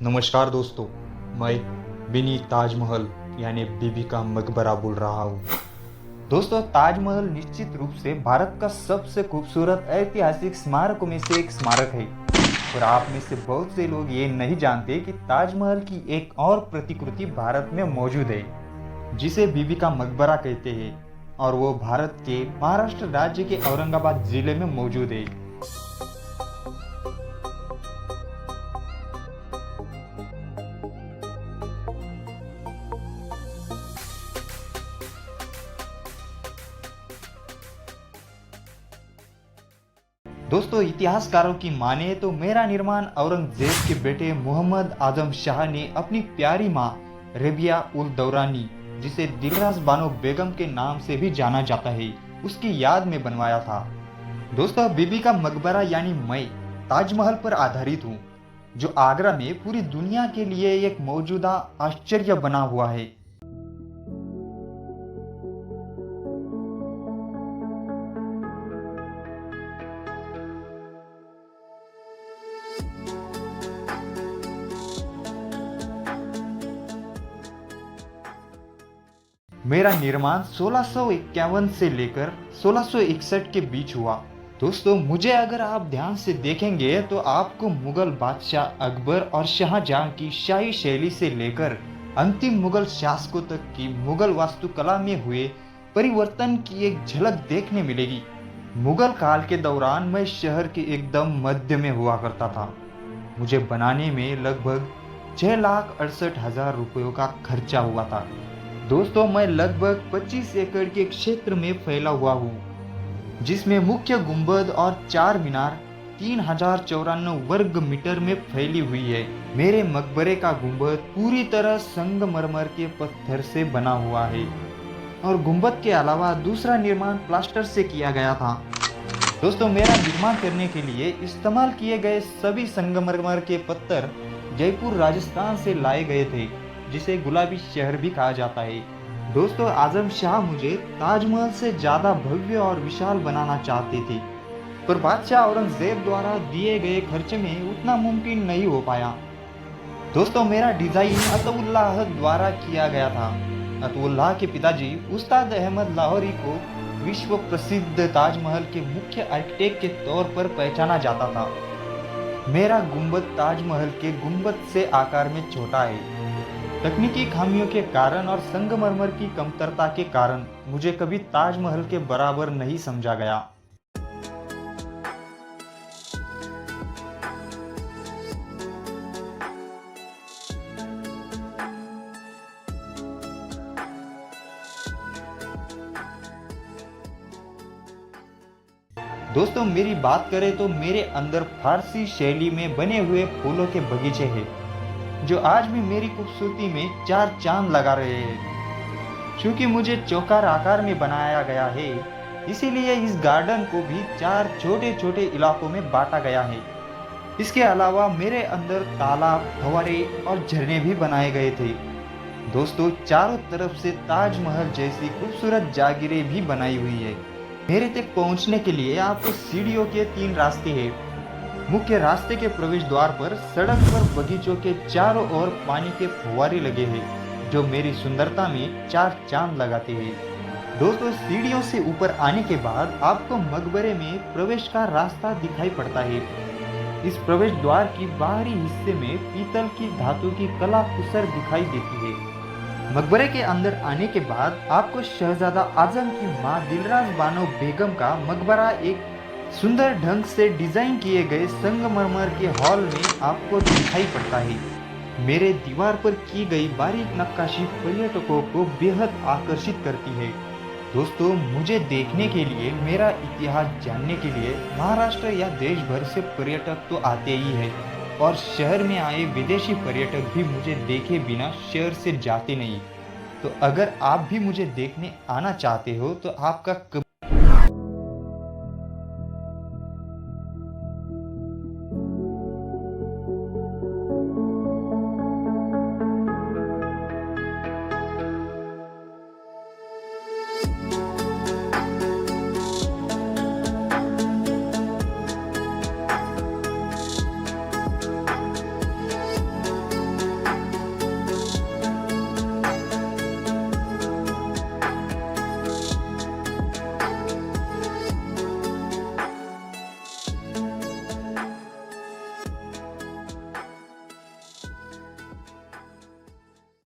नमस्कार दोस्तों, मैं बिनी ताजमहल यानी बीबी का मकबरा बोल रहा हूँ। दोस्तों, ताजमहल निश्चित रूप से भारत का सबसे खूबसूरत ऐतिहासिक स्मारकों में से एक स्मारक है। और आप में से बहुत से लोग ये नहीं जानते कि ताजमहल की एक और प्रतिकृति भारत में मौजूद है, जिसे बीबी का मकबरा कहते हैं, और वो भारत के महाराष्ट्र राज्य के औरंगाबाद जिले में मौजूद है। दोस्तों, इतिहासकारों की माने तो मेरा निर्माण औरंगजेब के बेटे मोहम्मद आजम शाह ने अपनी प्यारी माँ रबिया उल दौरानी, जिसे दिलरास बानो बेगम के नाम से भी जाना जाता है, उसकी याद में बनवाया था। दोस्तों, बीबी का मकबरा यानी मैं ताजमहल पर आधारित हूँ, जो आगरा में पूरी दुनिया के लिए एक मौजूदा आश्चर्य बना हुआ है। मेरा निर्माण 1651 से लेकर 1661 के बीच हुआ। दोस्तों, मुझे अगर आप ध्यान से देखेंगे तो आपको मुगल बादशाह अकबर और शाहजहां की शाही शैली से लेकर अंतिम मुगल शासकों तक की मुगल वास्तुकला में हुए परिवर्तन की एक झलक देखने मिलेगी। मुगल काल के दौरान मैं शहर के एकदम मध्य में हुआ करता था। मुझे बनाने में लगभग 6,68,000 रुपयों का खर्चा हुआ था। दोस्तों, मैं लगभग 25 एकड़ के क्षेत्र में फैला हुआ हूँ, जिसमें मुख्य गुंबद और चार मीनार 3,094 वर्ग मीटर में फैली हुई है। मेरे मकबरे का गुंबद पूरी तरह संगमरमर के पत्थर से बना हुआ है, और गुंबद के अलावा दूसरा निर्माण प्लास्टर से किया गया था। दोस्तों, मेरा निर्माण करने के लिए इस्तेमाल किए गए सभी संगमरमर के पत्थर जयपुर राजस्थान से लाए गए थे, जिसे गुलाबी शहर भी कहा जाता है। दोस्तों, आजम शाह मुझे ताजमहल से ज्यादा भव्य और विशाल बनाना चाहते थे, पर बादशाह औरंगजेब द्वारा दिए गए खर्च में उतना मुमकिन नहीं हो पाया। दोस्तों, मेरा डिजाइन अतउल्लाह द्वारा किया गया था। अतउल्लाह के पिताजी उस्ताद अहमद लाहौरी को विश्व प्रसिद्ध ताजमहल के मुख्य आर्किटेक्ट के तौर पर पहचाना जाता था। मेरा गुंबद ताजमहल के गुंबद से आकार में छोटा है। तकनीकी खामियों के कारण और संगमरमर की कमतरता के कारण मुझे कभी ताजमहल के बराबर नहीं समझा गया। दोस्तों, मेरी बात करें तो मेरे अंदर फारसी शैली में बने हुए फूलों के बगीचे हैं, जो आज भी मेरी खूबसूरती में चार चांद लगा रहे हैं। क्योंकि मुझे चौकार आकार में बनाया गया है, इसीलिए इस गार्डन को भी चार छोटे छोटे इलाकों में बांटा गया है। इसके अलावा मेरे अंदर तालाब, फव्वारे और झरने भी बनाए गए थे। दोस्तों, चारों तरफ से ताजमहल जैसी खूबसूरत जागीरें भी बनाई हुई है। मेरे तक पहुंचने के लिए आपको सीढ़ियों के 3 रास्ते हैं। मुख्य रास्ते के प्रवेश द्वार पर सड़क पर बगीचों के चारों ओर पानी के फुव्वारे लगे हैं, जो मेरी सुंदरता में चार चांद लगाते हैं। दोस्तों, सीढ़ियों से ऊपर आने के बाद आपको मकबरे में प्रवेश का रास्ता दिखाई पड़ता है। इस प्रवेश द्वार की बाहरी हिस्से में पीतल की धातु की कला कुसर दिखाई देती है। मकबरे के अंदर आने के बाद आपको शहजादा आजम की मां दिलरास बानो बेगम का मकबरा एक सुंदर ढंग से डिजाइन किए गए संगमरमर के हॉल में आपको दिखाई पड़ता है। मेरे दीवार पर की गई बारीक नक्काशी पर्यटकों को बेहद आकर्षित करती है। दोस्तों, मुझे देखने के लिए, मेरा इतिहास जानने के लिए महाराष्ट्र या देश भर से पर्यटक तो आते ही है, और शहर में आए विदेशी पर्यटक भी मुझे देखे बिना शहर से जाते नहीं। तो अगर आप भी मुझे देखने आना चाहते हो तो आपका